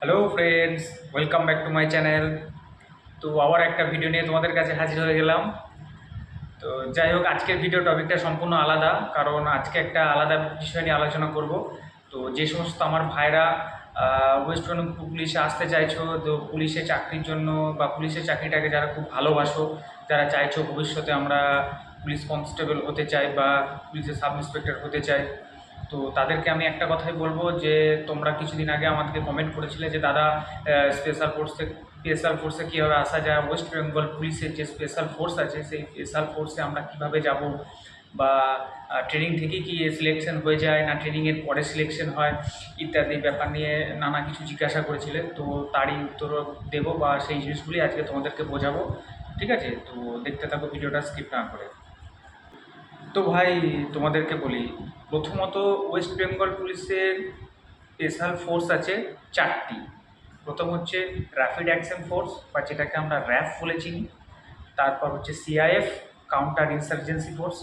Hello friends, welcome back to my channel. তো আবার একটা ভিডিও নিয়ে তোমাদের কাছে হাজির হয়ে গেলাম। তো যাই হোক, আজকের ভিডিও টপিকটা সম্পূর্ণ আলাদা, কারণ আজকে একটা আলাদা বিষয় নিয়ে আলোচনা করব। তো যে সমস্ত আমার ভাইরা ওয়েস্ট বেঙ্গল পুলিশে আসতে চাইছো, তো পুলিশে চাকরির জন্য বা পুলিশের চাকরিটাকে যারা খুব ভালোবাসো, যারা চাইছো ভবিষ্যতে আমরা পুলিশ কনস্টেবল হতে চাই বা পুলিশের সাব ইন্সপেক্টর হতে চাই, তো তাদেরকে আমি একটা কথাই বলবো যে তোমরা কিছুদিন আগে আমাদেরকে কমেন্ট করেছিলে যে দাদা স্পেশাল ফোর্সে কীভাবে আসা যায়, ওয়েস্ট বেঙ্গল পুলিশের যে স্পেশাল ফোর্স আছে সেই স্পেশাল ফোর্সে আমরা কীভাবে যাব, বা ট্রেনিং থেকে কি সিলেকশন হয়ে যায় না ট্রেনিংয়ের পরে সিলেকশন হয়, ইত্যাদি ব্যাপার নিয়ে নানা কিছু জিজ্ঞাসা করেছিলে। তো তারই উত্তর দেবো বা সেই জিনিসগুলি আজকে তোমাদেরকে বোঝাবো। ঠিক আছে, তো দেখতে থাকো ভিডিওটা স্কিপ না করে। তো ভাই, তোমাদেরকে বলি, প্রথমত ওয়েস্ট বেঙ্গল পুলিশের স্পেশাল ফোর্স আছে চারটি। প্রথম হচ্ছে র্যাপিড অ্যাকশন ফোর্স, বা যেটাকে আমরা র্যাফ বলে চিনি। তারপর হচ্ছে সিআইএফ, কাউন্টার ইনসার্জেন্সি ফোর্স।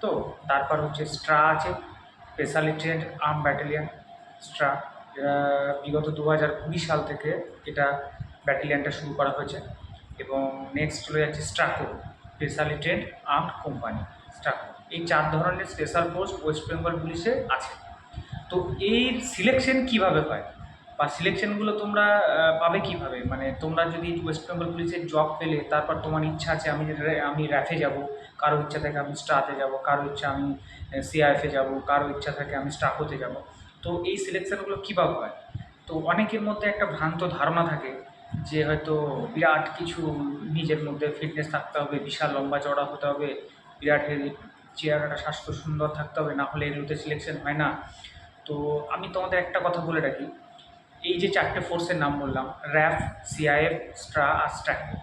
তো তারপর হচ্ছে স্ট্রা আছে, স্পেশালি ট্রেন্ড আর্ম ব্যাটালিয়ান, স্ট্রা। বিগত 2020 সাল থেকে এটা ব্যাটালিয়ানটা শুরু করা হয়েছে। এবং নেক্সট চলে যাচ্ছে স্ট্রাকো, স্পেশালি ট্রেন্ড আর্মড কোম্পানি, স্ট্রাকো। এই চার ধরনের স্পেশাল ফোর্স ওয়েস্ট বেঙ্গল পুলিশে আছে। তো এই সিলেকশন কিভাবে হয় বা সিলেকশনগুলো তোমরা পাবে কিভাবে, মানে তোমরা যদি ওয়েস্ট বেঙ্গল পুলিশের জব পেলে তারপর তোমার ইচ্ছা আছে আমি র্যাফে যাব, কারো ইচ্ছা থাকে আমি স্টাতে যাব, কারো ইচ্ছা আমি সিআইএফে যাব, কারো ইচ্ছা থাকে আমি স্টাফোতে যাব। তো এই সিলেকশনগুলো কীভাবে হয়? তো অনেকের মধ্যে একটা ভ্রান্ত ধারণা থাকে যে হয়তো বিরাট কিছু নিজের মধ্যে ফিটনেস থাকতে হবে, বিশাল লম্বা চওড়া হতে হবে, বিরাট চেহারাটা স্বাস্থ্য সুন্দর থাকতে হবে, না হলে এগুলোতে সিলেকশন হয় না। তো আমি তোমাদের একটা কথা বলে রাখি, এই যে চারটে ফোর্সের নাম বললাম, র্যাফ, সিআইএফ, স্ট্রা আর স্ট্রাকো,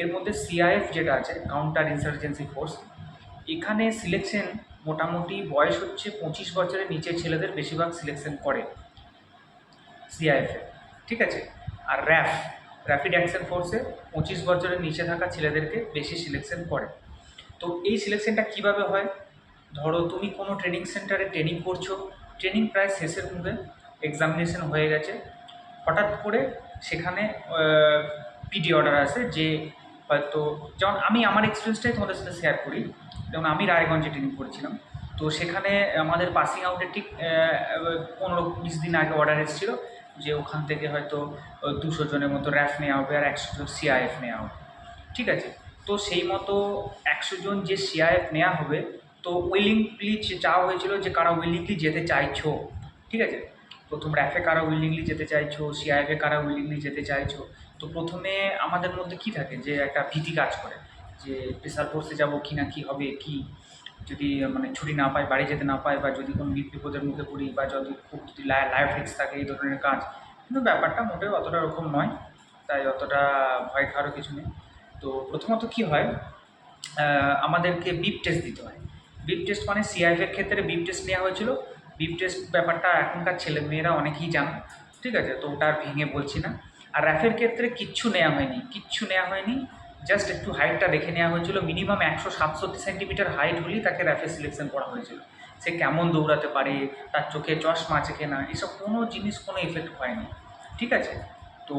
এর মধ্যে সিআইএফ যেটা আছে, কাউন্টার ইনসার্জেন্সি ফোর্স, এখানে সিলেকশন মোটামুটি বয়স হচ্ছে 25 বছরের নিচের ছেলেদের বেশিরভাগ সিলেকশন করে সিআইএফে। ঠিক আছে। আর র্যাপিড অ্যাকশন ফোর্সে 25 বছরের নিচে থাকা ছেলেদেরকে বেশি সিলেকশন করে। তো এই সিলেকশনটা কিভাবে হয়? ধরো তুমি কোনো ট্রেনিং সেন্টারে ট্রেনিং করছো, ট্রেনিং প্রায় শেষের মুখে, এক্সামিনেশন হয়ে গেছে, হঠাৎ করে সেখানে পিডি অর্ডার আসে যে হয়তো, যেমন আমি আমার এক্সপিরিয়েন্সটাই তোমাদের সাথে শেয়ার করি। যেমন আমি রায়গঞ্জে ট্রেনিং করেছিলাম। তো সেখানে আমাদের পাসিং আউটের ঠিক 15-20 দিন আগে অর্ডার এসেছিলো যে ওখান থেকে হয়তো 200 জনের মতো র্যাফ নেওয়া হবে আর 100 জন সিআইএফ নেওয়া হবে। ঠিক আছে। তো সেই মতো 100 জন যে সিআইএফ নেওয়া হবে, তো উইলিংলি চাওয়া হয়েছিল যে কারা উইলিংলি যেতে চাইছো। ঠিক আছে। প্রথম র্যাফে কারা উইলিংলি যেতে চাইছো, সিআইএফে কারা উইলিংলি যেতে চাইছো। তো প্রথমে আমাদের মধ্যে কি থাকে যে একটা ভীতি কাজ করে যে স্পেশাল ফোর্সে যাবো কি না, কি হবে, কি যদি মানে ছুটি না পাই, বাড়ি যেতে না পাই, বা যদি কোনো বিপদের মুখে পড়ি, বা যদি লাইফ রিস্ক থাকে, এই ধরনের কাজ। কিন্তু ব্যাপারটা মোটেও অতটা রকম নয়, তাই অতটা ভয় খাওয়ারও কিছু নেই। তো প্রথমত কি হয়, আমাদেরকে বিপ টেস্ট দিতে হয়। বিপ টেস্ট মানে সিআইএফের ক্ষেত্রে বিপ টেস্ট নেওয়া হয়েছিল। বিপ টেস্ট ব্যাপারটা এখনকার ছেলেমেয়েরা অনেকেই জানে। ঠিক আছে, তো ওটা আর ভেঙে বলছি না। আর র্যাফের ক্ষেত্রে কিচ্ছু নেওয়া হয়নি, জাস্ট একটু হাইটটা দেখে নেওয়া হয়েছিল। মিনিমাম 167 সেন্টিমিটার হাইট হলেই তাকে র্যাফে সিলেকশন করা হয়েছিল। সে কেমন দৌড়াতে পারে, তার চোখে চশমা আছে কিনা, এসব কোনো জিনিস কোনো এফেক্ট হয়নি। ঠিক আছে। তো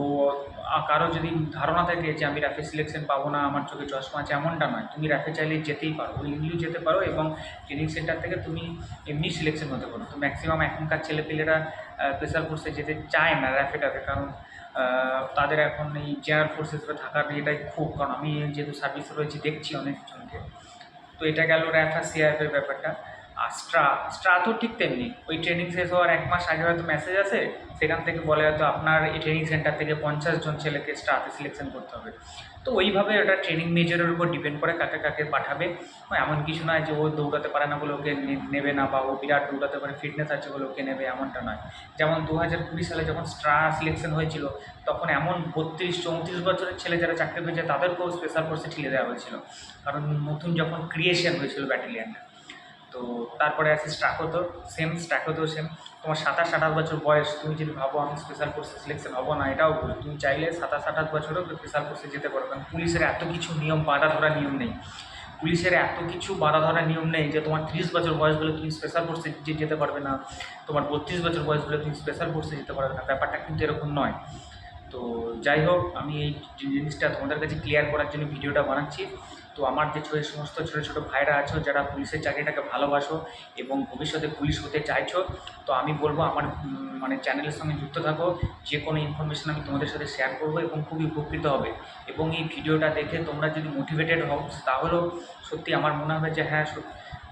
কারো যদি ধারণা থাকে যে আমি র্যাফে সিলেকশন পাবো না, আমার চোখে চশমা আছে, এমনটা নয়। তুমি র্যাফে চাইলে যেতেই পারো, উইলিংলি যেতে পারো, এবং ট্রেনিং সেন্টার থেকে তুমি এমনি সিলেকশন হতে পারো। তো ম্যাক্সিমাম এখনকার ছেলেপেলেরা স্পেশাল ফোর্সে যেতে চায় না র্যাফেটাতে, কারণ তাদের এখন এই জেনারেল ফোর্স হিসেবে থাকার এটাই খুব, কারণ আমি যেহেতু সার্ভিসে রয়েছি দেখছি অনেকজনকে। তো এটা গেল র্যাফ আর সিআরএফের ব্যাপারটা। আর স্ট্রা তো ঠিক তেমনি, ওই ট্রেনিং শেষ হওয়ার 1 মাস আগে হয়তো মেসেজ আসে, সেখান থেকে বলে হয়তো আপনার এই ট্রেনিং সেন্টার থেকে 50 জন ছেলেকে স্ট্রাতে সিলেকশন করতে হবে। তো ওইভাবে ওটা ট্রেনিং মেজরের উপর ডিপেন্ড করে কাকে কাকে পাঠাবে। এমন কিছু নয় যে ও দৌড়াতে পারে না বলে ওকে নেবে না, বা ও বিরাট দৌড়াতে পারে ফিটনেস আছে বলে ওকে নেবে, এমনটা নয়। যেমন 2020 সালে যখন স্ট্রা সিলেকশন হয়েছিল, তখন এমন 32-34 বছরের ছেলে যারা চাকরি পেয়েছে তাদেরকেও স্পেশাল ফোর্সে ঠেলে দেওয়া হয়েছিল, কারণ নতুন যখন ক্রিয়েশন হয়েছিল ব্যাটালিয়ানটা। তো তারপরে আছে স্ট্রাকোতেও সেম। তোমার 27-28 বছর বয়স, তুমি যদি ভাবো আমি স্পেশাল ফোর্সে সিলেকশন হবো না, এটাও ভুল। তুমি চাইলে 27-28 বছরেও স্পেশাল ফোর্সে যেতে পারো, কারণ পুলিশের এত কিছু নিয়ম, বাঁধা ধরা নিয়ম নেই। পুলিশের এত কিছু বাধা ধরার নিয়ম নেই যে তোমার 30 বছর বয়স হলে তুমি স্পেশাল ফোর্সে যেতে পারবে না, তোমার 32 বছর বয়স হলে তুমি স্পেশাল ফোর্সে যেতে পারবে না, ব্যাপারটা কিন্তু এরকম নয়। তো যাই হোক, আমি এই জিনিসটা তোমাদের কাছে ক্লিয়ার করার জন্য ভিডিওটা বানাচ্ছি। তো আমার যে সমস্ত ছোটো ছোটো ভাইরা আছো যারা পুলিশের চাকরিটাকে ভালোবাসো এবং ভবিষ্যতে পুলিশ হতে চাইছো, তো আমি বলবো আমার মানে চ্যানেলের সঙ্গে যুক্ত থাকো। যে কোনো ইনফরমেশান আমি তোমাদের সাথে শেয়ার করবো এবং খুবই উপকৃত হবে। এবং এই ভিডিওটা দেখে তোমরা যদি মোটিভেটেড হও, তাহলেও সত্যি আমার মনে হবে যে হ্যাঁ,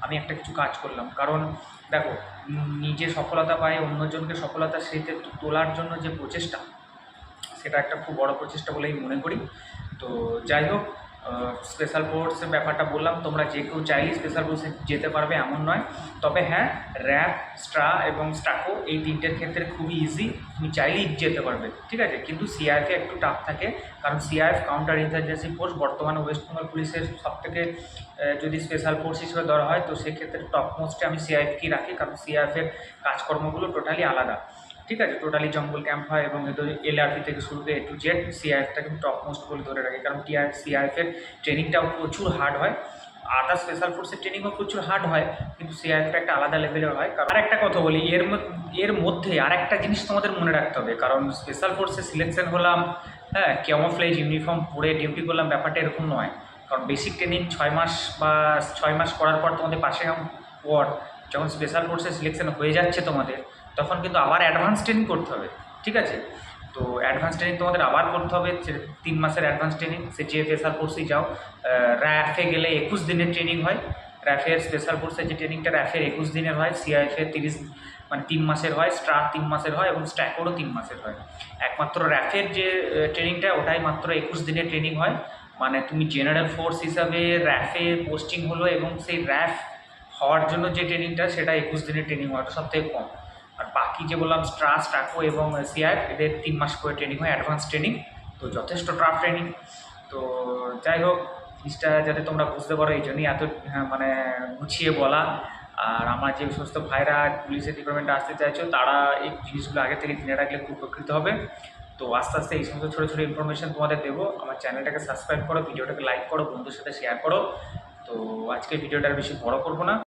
আমি একটা কিছু কাজ করলাম। কারণ দেখো, নিজে সফলতা পায় অন্যজনকে সফলতা সেইতে তোলার জন্য যে প্রচেষ্টা, সেটা একটা খুব বড় প্রচেষ্টা বলেই মনে করি। তো যাই হোক, স্পেশাল ফোর্সের ব্যাপারটা বললাম, তোমরা যে কেউ চাইলেই স্পেশাল ফোর্সে যেতে পারবে এমন নয়। তবে হ্যাঁ, র্যাব, স্ট্রা এবং স্টাকো এই তিনটের ক্ষেত্রে খুবই ইজি, তুমি চাইলেই যেতে পারবে, ঠিক আছে। কিন্তু সিআরএফে একটু টাফ থাকে, কারণ সিআরএফ কাউন্টার ইনসার্জেন্সি ফোর্স বর্তমানে ওয়েস্ট বেঙ্গল পুলিশের সবথেকে যদি স্পেশাল ফোর্স হিসেবে ধরা হয়, তো সেক্ষেত্রে টপ মোস্টে আমি সিআরএফকেই রাখি, কারণ সিআরএফের কাজকর্মগুলো টোটালি আলাদা, ঠিক আছে। টোটালি জঙ্গল ক্যাম্প হয় এবং এদের এলআরপি থেকে শুরু করে A to Z সিআরএফটা কিন্তু টপ মোস্ট বলে ধরে রাখি, কারণ সিআরএফের ট্রেনিংটাও প্রচুর হার্ড হয়। আদার স্পেশাল ফোর্সের ট্রেনিংও প্রচুর হার্ড হয়, কিন্তু সিআরএফটা একটা আলাদা লেভেলের হয়। আর একটা কথা বলি, এর মধ্যে আর একটা জিনিস তোমাদের মনে রাখতে হবে, কারণ স্পেশাল ফোর্সে সিলেকশন হলাম, হ্যাঁ, ক্যামোফ্লেজ ইউনিফর্ম পরে ডিউটি করলাম, ব্যাপারটা এরকম নয়। কারণ বেসিক ট্রেনিং 6 মাস বা 6 মাস করার পর তোমাদের পাশে পর যখন স্পেশাল ফোর্সে সিলেকশন হয়ে যাচ্ছে তোমাদের, তখন কিন্তু আবার অ্যাডভান্স ট্রেনিং করতে হবে, ঠিক আছে। তো অ্যাডভান্স ট্রেনিং তোমাদের আবার করতে হবে, 3 মাসের অ্যাডভান্স ট্রেনিং। সে যে স্পেশাল ফোর্সেই যাও, র্যাফে গেলে 21 দিনের ট্রেনিং হয়। র্যাফের স্পেশাল ফোর্সের যে ট্রেনিংটা র্যাফের 21 দিনের হয়, সিআইএফের 30 মানে 3 মাসের হয়, স্ট্রা 3 মাসের হয় এবং স্ট্যাকোরও 3 মাসের হয়। একমাত্র র্যাফের যে ট্রেনিংটা, ওটাই মাত্র 21 দিনের ট্রেনিং হয়। মানে তুমি জেনারেল ফোর্স হিসাবে র্যাফে পোস্টিং হলো এবং সেই র্যাফ হওয়ার জন্য যে ট্রেনিংটা, সেটা 21 দিনের ট্রেনিং হয়, ওটা সবথেকে কম। আর বাকি যে বললাম স্টাকো এবং সিআইএফ, এদের 3 মাস করে ট্রেনিং হয়, অ্যাডভান্স ট্রেনিং। তো যথেষ্ট টাফ ট্রেনিং। তো যাই হোক, জিনিসটা যাতে তোমরা বুঝতে পারো, এই জন্যই এত মানে গুছিয়ে বলা। আর আমার যে সমস্ত ভাইরা পুলিশের ডিপার্টমেন্টে আসতে চাইছো, তারা এই জিনিসগুলো আগে থেকে জেনে রাখলে খুব উপকৃত হবে। তো আস্তে আস্তে এই সমস্ত ছোটো ছোটো ইনফরমেশান তোমাদের দেবো। আমার চ্যানেলটাকে সাবস্ক্রাইব করো, ভিডিওটাকে লাইক করো, বন্ধুদের সাথে শেয়ার করো। তো আজকে ভিডিওটা আর বেশি বড় করবো না।